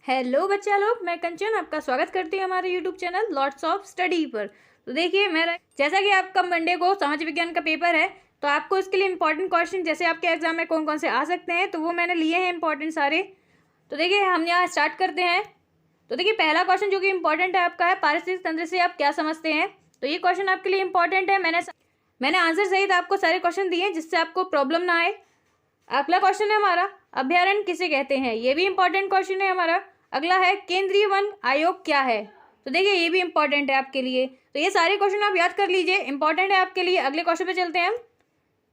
Hello बच्चा लोग, मैं कंचन आपका स्वागत करती हूँ हमारे YouTube channel lots of study पर। तो देखिए, मेरा जैसा कि आपका मंडे को समाज विज्ञान का पेपर है, तो आपको इसके लिए इंपॉर्टेंट क्वेश्चन जैसे आपके एग्जाम में कौन कौन से आ सकते हैं, तो वो मैंने लिए हैं इंपॉर्टेंट सारे। तो देखिए, हम यहाँ स्टार्ट करते हैं। तो देखिए, पहला क्वेश्चन जो कि इंपॉर्टेंट है आपका है, पारिस्थितिक तंत्र से आप क्या समझते हैं। तो ये क्वेश्चन आपके लिए इंपॉर्टेंट है। मैंने आंसर सहित आपको सारे क्वेश्चन दिए हैं जिससे आपको प्रॉब्लम ना आए। अगला क्वेश्चन है हमारा, अभ्यारण्य किसे कहते हैं। ये भी इंपॉर्टेंट क्वेश्चन है हमारा। अगला है, केंद्रीय वन आयोग क्या है। तो देखिए, ये भी इंपॉर्टेंट है आपके लिए। तो ये सारे क्वेश्चन आप याद कर लीजिए, इंपॉर्टेंट है आपके लिए। अगले क्वेश्चन पे चलते हैं हम।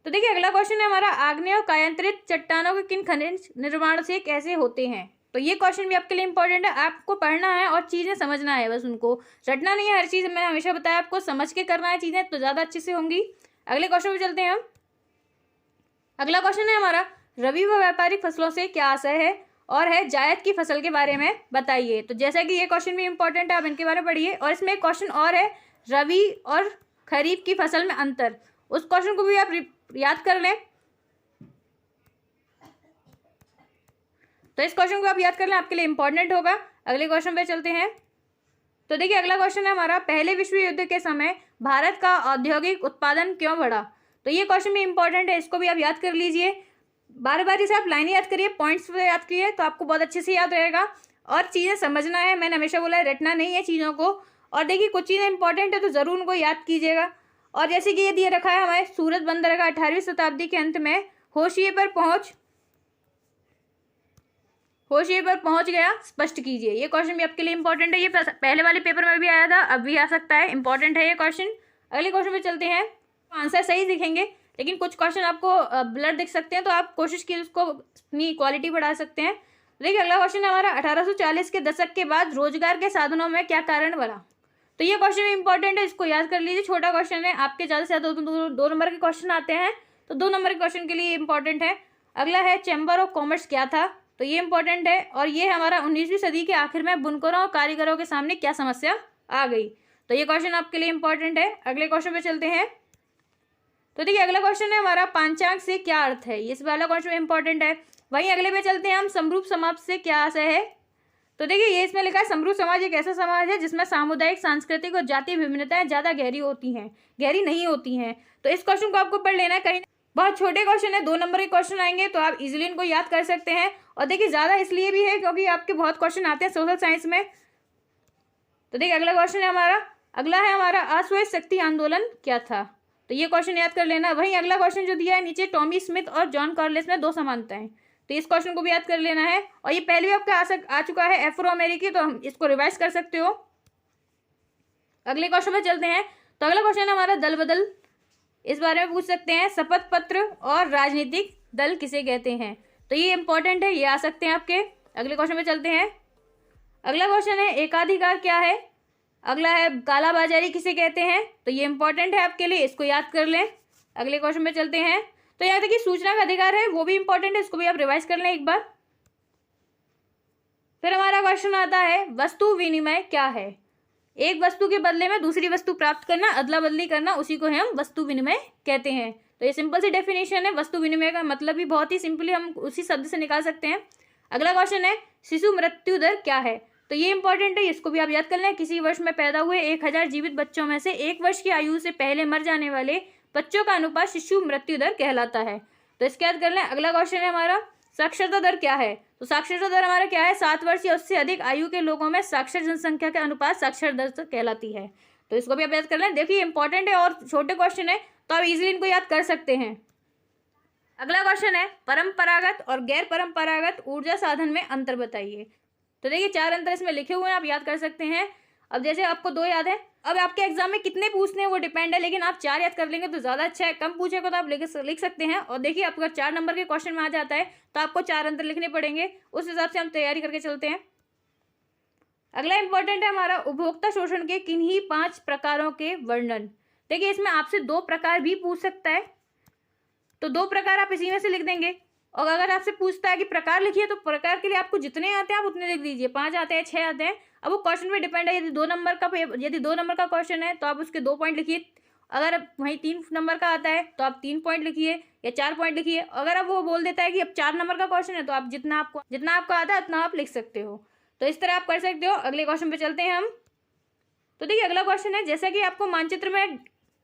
तो देखिए, अगला क्वेश्चन है हमारा, आग्नेय और कायांतरित चट्टानों के किन खनिज निर्माण से कैसे होते हैं। तो ये क्वेश्चन भी आपके लिए इंपॉर्टेंट है। आपको पढ़ना है और चीज़ें समझना है, बस उनको रटना नहीं है। हर चीज़ मैंने हमेशा बताया आपको समझ के करना है चीज़ें, तो ज़्यादा अच्छे से होंगी। अगले क्वेश्चन पे चलते हैं हम। अगला क्वेश्चन है हमारा, रबी व व्यापारिक फसलों से क्या आशय है और है जायद की फसल के बारे में बताइए। तो जैसा कि ये क्वेश्चन भी इंपॉर्टेंट है, आप इनके बारे में पढ़िए। और इसमें एक क्वेश्चन और है, रबी और खरीफ की फसल में अंतर। उस क्वेश्चन को भी आप याद कर लें। तो इस क्वेश्चन को आप याद कर लें, आपके लिए इंपॉर्टेंट होगा। अगले क्वेश्चन पे चलते हैं। तो देखिए, अगला क्वेश्चन है हमारा, पहले विश्व युद्ध के समय भारत का औद्योगिक उत्पादन क्यों बढ़ा। तो ये क्वेश्चन भी इंपॉर्टेंट है, इसको भी आप याद कर लीजिए। बार बार इसे आप लाइन याद करिए, पॉइंट्स पे याद करिए, तो आपको बहुत अच्छे से याद रहेगा। और चीज़ें समझना है, मैंने हमेशा बोला है, रटना नहीं है चीज़ों को। और देखिए, कुछ चीज़ें इंपॉर्टेंट है तो ज़रूर उनको याद कीजिएगा। और जैसे कि ये दिया रखा है हमारे, सूरत बंदरगाह 18वीं शताब्दी के अंत में होशिये पर पहुंच गया, स्पष्ट कीजिए। ये क्वेश्चन भी आपके लिए इंपॉर्टेंट है। ये पहले वाले पेपर में भी आया था, अब भी आ सकता है, इंपॉर्टेंट है ये क्वेश्चन। अगले क्वेश्चन पे चलते हैं। आंसर सही दिखेंगे, लेकिन कुछ क्वेश्चन आपको ब्लर दिख सकते हैं, तो आप कोशिश की उसको अपनी क्वालिटी बढ़ा सकते हैं। देखिए, अगला क्वेश्चन है हमारा, 1840 के दशक के बाद रोजगार के साधनों में क्या कारण बढ़ा। तो ये क्वेश्चन भी इंपॉर्टेंट है, इसको याद कर लीजिए। छोटा क्वेश्चन है, आपके ज़्यादा से ज़्यादा दो नंबर के क्वेश्चन आते हैं, तो 2 नंबर के क्वेश्चन के लिए इंपॉर्टेंट है। अगला है, चैम्बर ऑफ कॉमर्स क्या था। तो ये इंपॉर्टेंट है। और ये हमारा 19वीं सदी के आखिर में बुनकरों और कारीगरों के सामने क्या समस्या आ गई। तो ये क्वेश्चन आपके लिए इंपॉर्टेंट है। अगले क्वेश्चन पे चलते हैं। तो देखिए, अगला क्वेश्चन है हमारा, पांचांग से क्या अर्थ है। ये वाला क्वेश्चन इंपॉर्टेंट है। वहीं अगले पे चलते हैं हम, समरूप समाज से क्या आशय है। तो देखिए, ये इसमें लिखा है, समरूप समाज एक ऐसा समाज है जिसमें सामुदायिक, सांस्कृतिक और जातीय विभिन्नताएं ज़्यादा गहरी नहीं होती हैं। तो इस क्वेश्चन को आपको पढ़ लेना है। कहीं बहुत छोटे क्वेश्चन है, 2 नंबर के क्वेश्चन आएंगे, तो आप इजीली इनको याद कर सकते हैं। और देखिए, ज़्यादा इसलिए भी है क्योंकि आपके बहुत क्वेश्चन आते हैं सोशल साइंस में। तो देखिए, अगला क्वेश्चन है हमारा, अगला है हमारा, अस्वयं शक्ति आंदोलन क्या था। तो ये क्वेश्चन याद कर लेना। वहीं अगला क्वेश्चन जो दिया है नीचे, टॉमी स्मिथ और जॉन कार्लेस में 2 समानताएं। तो इस क्वेश्चन को भी याद कर लेना है। और ये पहले भी आपका आ चुका है, एफ्रो अमेरिकी, तो हम इसको रिवाइज कर सकते हो। अगले क्वेश्चन पे चलते हैं। तो अगला क्वेश्चन है हमारा, दल बदल, इस बारे में पूछ सकते हैं। शपथ पत्र और राजनीतिक दल किसे कहते हैं। तो ये इंपॉर्टेंट है, ये आ सकते हैं आपके। अगले क्वेश्चन पे चलते हैं। अगला क्वेश्चन है, एकाधिकार क्या है। अगला है, कालाबाजारी किसे कहते हैं। तो ये इंपॉर्टेंट है आपके लिए, इसको याद कर लें। अगले क्वेश्चन पे चलते हैं। तो यहाँ देखिए, सूचना का अधिकार है, वो भी इंपॉर्टेंट है, इसको भी आप रिवाइज कर लें एक बार। फिर हमारा क्वेश्चन आता है, वस्तु विनिमय क्या है। एक वस्तु के बदले में दूसरी वस्तु प्राप्त करना, अदला बदली करना, उसी को हम वस्तु विनिमय कहते हैं। तो ये सिंपल सी डेफिनेशन है। वस्तु विनिमय का मतलब भी बहुत ही सिंपली हम उसी शब्द से निकाल सकते हैं। अगला क्वेश्चन है, शिशु मृत्यु दर क्या है। तो ये इंपॉर्टेंट है, इसको भी आप याद कर लें। किसी वर्ष में पैदा हुए 1000 जीवित बच्चों में से 1 वर्ष की आयु से पहले मर जाने वाले बच्चों का अनुपात शिशु मृत्यु दर कहलाता है। तो इसके याद कर लें। अगला क्वेश्चन है हमारा, साक्षरता दर क्या है। तो साक्षरता दर हमारा क्या है, 7 वर्ष या उससे अधिक आयु के लोगों में साक्षर जनसंख्या के अनुपात साक्षर दर कहलाती है। तो इसको भी आप याद कर लें। देखिए, इंपॉर्टेंट है और छोटे क्वेश्चन है, तो आप इजीली इनको याद कर सकते हैं। अगला क्वेश्चन है, परंपरागत और गैर परंपरागत ऊर्जा साधन में अंतर बताइए। तो देखिए, 4 अंतर इसमें लिखे हुए हैं, आप याद कर सकते हैं। अब जैसे आपको 2 याद है, अब आपके एग्जाम में कितने पूछते हैं वो डिपेंड है, लेकिन आप 4 याद कर लेंगे तो ज़्यादा अच्छा है। कम पूछेगा तो आप लिख सकते हैं। और देखिए, आपको 4 नंबर के क्वेश्चन में आ जाता है, तो आपको 4 अंतर लिखने पड़ेंगे। उस हिसाब से हम तैयारी करके चलते हैं। अगला इंपॉर्टेंट है हमारा, उपभोक्ता शोषण के किन्हीं 5 प्रकारों के वर्णन। देखिए, इसमें आपसे 2 प्रकार भी पूछ सकता है, तो 2 प्रकार आप इसी में से लिख देंगे। और अगर आपसे पूछता है कि प्रकार लिखिए, तो प्रकार के लिए आपको जितने आते हैं आप उतने लिख दीजिए। 5 आते हैं, 6 आते हैं, अब वो क्वेश्चन पे डिपेंड है। यदि 2 नंबर का क्वेश्चन है तो आप उसके 2 पॉइंट लिखिए। अगर वहीं 3 नंबर का आता है तो आप 3 पॉइंट लिखिए या 4 पॉइंट लिखिए। अगर अब वो बोल देता है कि अब 4 नंबर का क्वेश्चन है, तो आप जितना आपको आता है उतना आप लिख सकते हो। तो तो इस तरह आप कर सकते हो। अगले क्वेश्चन पे चलते हैं हम। तो देखिए अगला क्वेश्चन है, जैसा कि आपको मानचित्र में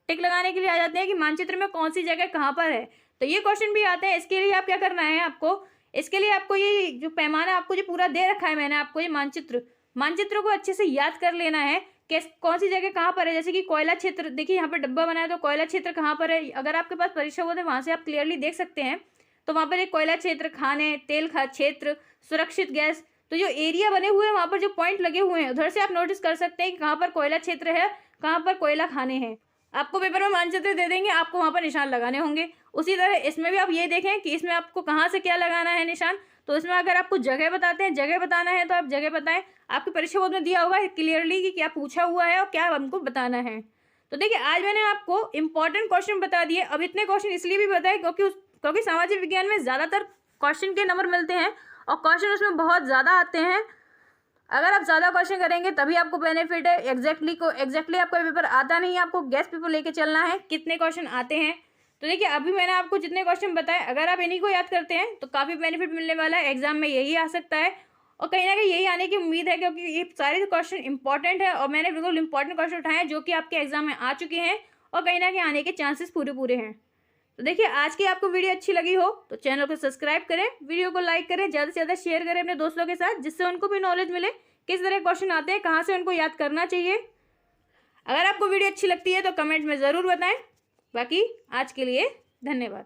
टिक लगाने के लिए आ जाते हैं कि मानचित्र में कौन सी जगह कहाँ पर है, तो ये क्वेश्चन भी आता है। इसके लिए आप क्या करना है, आपको इसके लिए आपको ये जो पैमाना आपको जो पूरा दे रखा है मैंने आपको, ये मानचित्र को अच्छे से याद कर लेना है कि कौन सी जगह कहाँ पर है। जैसे कि कोयला क्षेत्र, देखिए यहाँ पर डब्बा बना है, तो कोयला क्षेत्र कहाँ पर है, अगर आपके पास परीक्षा होते वहाँ से आप क्लियरली देख सकते हैं। तो वहाँ पर एक कोयला क्षेत्र, खाने, तेल क्षेत्र, सुरक्षित गैस, तो जो एरिया बने हुए हैं वहाँ पर जो पॉइंट लगे हुए हैं उधर से आप नोटिस कर सकते हैं कि कहाँ पर कोयला क्षेत्र है, कहाँ पर कोयला खाने हैं। आपको पेपर में मानचित्र दे देंगे, आपको वहाँ पर निशान लगाने होंगे। उसी तरह इसमें भी आप ये देखें कि इसमें आपको कहाँ से क्या लगाना है निशान। तो इसमें अगर आपको जगह बताते हैं, जगह बताना है, तो आप जगह बताएं। आपकी परीक्षा बोर्ड में दिया होगा क्लियरली कि क्या पूछा हुआ है और क्या हमको बताना है। तो देखिए आज मैंने आपको इंपॉर्टेंट क्वेश्चन बता दिए। अब इतने क्वेश्चन इसलिए भी बताए क्योंकि सामाजिक विज्ञान में ज़्यादातर क्वेश्चन के नंबर मिलते हैं और क्वेश्चन उसमें बहुत ज़्यादा आते हैं। अगर आप ज़्यादा क्वेश्चन करेंगे तभी आपको बेनिफिट है। एग्जैक्टली आपका पेपर आता नहीं है, आपको गेस पेपर लेके चलना है कितने क्वेश्चन आते हैं। तो देखिए अभी मैंने आपको जितने क्वेश्चन बताए, अगर आप इन्हीं को याद करते हैं तो काफ़ी बेनिफिट मिलने वाला है। एग्जाम में यही आ सकता है और कहीं ना कहीं यही आने की उम्मीद है, क्योंकि ये सारे क्वेश्चन इंपॉर्टेंट है और मैंने बिल्कुल इंपॉर्टेंट क्वेश्चन उठाए हैं जो कि आपके एग्जाम में आ चुके हैं और कहीं ना कहीं आने के चांसेस पूरे हैं। तो देखिए आज की आपको वीडियो अच्छी लगी हो तो चैनल को सब्सक्राइब करें, वीडियो को लाइक करें, ज़्यादा से ज़्यादा शेयर करें अपने दोस्तों के साथ, जिससे उनको भी नॉलेज मिले किस तरह क्वेश्चन आते हैं, कहाँ से उनको याद करना चाहिए। अगर आपको वीडियो अच्छी लगती है तो कमेंट में ज़रूर बताएं। बाकी आज के लिए धन्यवाद।